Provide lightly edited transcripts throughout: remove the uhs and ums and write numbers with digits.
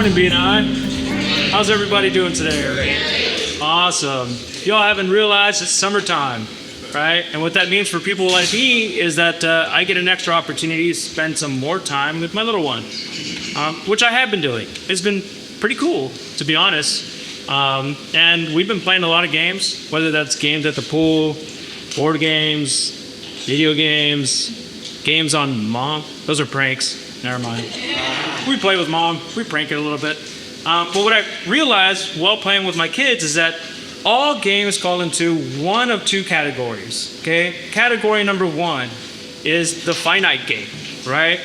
Morning, BNI. How's everybody doing today? Awesome. Y'all haven't realized it's summertime, right? And what that means for people like me is that I get an extra opportunity to spend some more time with my little one, which I have been doing. It's been pretty cool, to be honest. And we've been playing a lot of games, whether that's games at the pool, board games, video games, games on Mom. Those are pranks. Never mind. We play with Mom. We prank it a little bit. But what I realized while playing with my kids is that all games fall into one of two categories. Okay? Category number one is the finite game, right?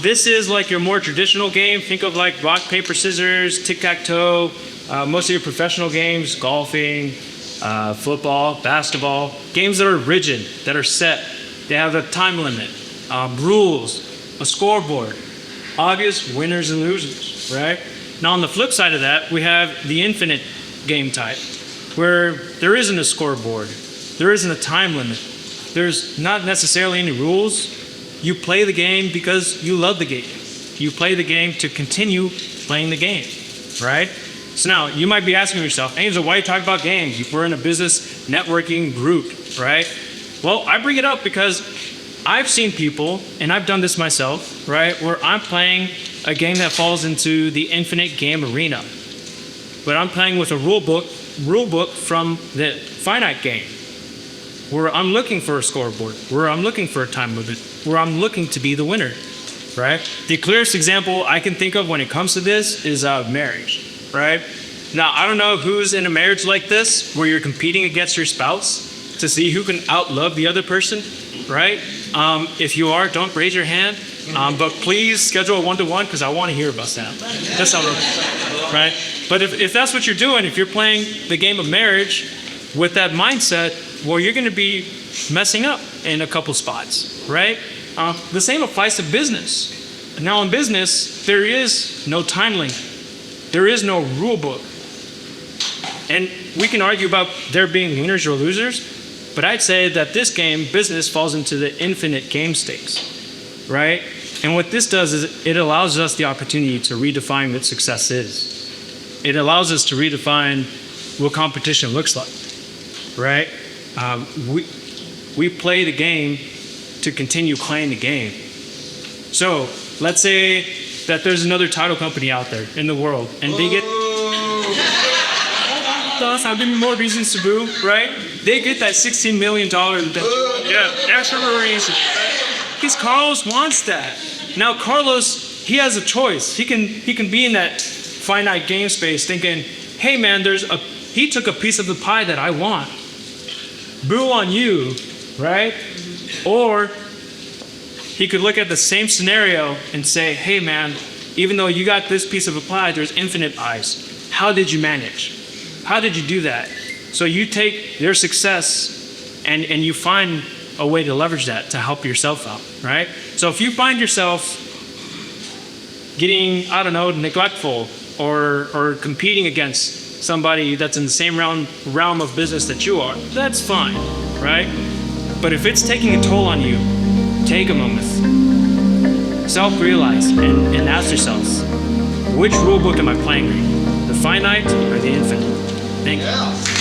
This is like your more traditional game. Think of like rock, paper, scissors, tic-tac-toe. Most of your professional games, golfing, football, basketball. Games that are rigid, that are set. They have a time limit, rules, a scoreboard, obvious winners and losers, right? Now on the flip side of that, we have the infinite game type, where there isn't a scoreboard, there isn't a time limit, there's not necessarily any rules. You play the game because you love the game. You play the game to continue playing the game, right? So now you might be asking yourself, Angel, why are you talking about games? We're in a business networking group, right? Well, I bring it up because I've seen people, and I've done this myself, right, where I'm playing a game that falls into the infinite game arena. But I'm playing with a rule book from the finite game, where I'm looking for a scoreboard, where I'm looking for a time limit, where I'm looking to be the winner, right? The clearest example I can think of when it comes to this is marriage, right? Now, I don't know who's in a marriage like this, where you're competing against your spouse to see who can outlove the other person, right? If you are, don't raise your hand, but please schedule a one-to-one because I want to hear about that. That's how it right? But if that's what you're doing, if you're playing the game of marriage with that mindset, well, you're going to be messing up in a couple spots, right? The same applies to business. Now in business, there is no time limit. There is no rule book. And we can argue about there being winners or losers, but I'd say that this game, business, falls into the infinite game stakes, right? And what this does is it allows us the opportunity to redefine what success is. It allows us to redefine what competition looks like, right? We play the game to continue playing the game. So let's say that there's another title company out there in the world, and they get... I'll give you more reasons to boo, right? They get that $16 million extra raise. Because Carlos wants that. Now Carlos, he has a choice. He can be in that finite game space thinking, hey man, he took a piece of the pie that I want. Boo on you, right? Or he could look at the same scenario and say, hey man, even though you got this piece of a pie, there's infinite pies. How did you manage? How did you do that? So you take their success and you find a way to leverage that to help yourself out, right? So if you find yourself getting, I don't know, neglectful or competing against somebody that's in the same realm of business that you are, that's fine, right? But if it's taking a toll on you, take a moment, self-realize and ask yourselves, which rule book am I playing? The finite or the infinite? Thank you.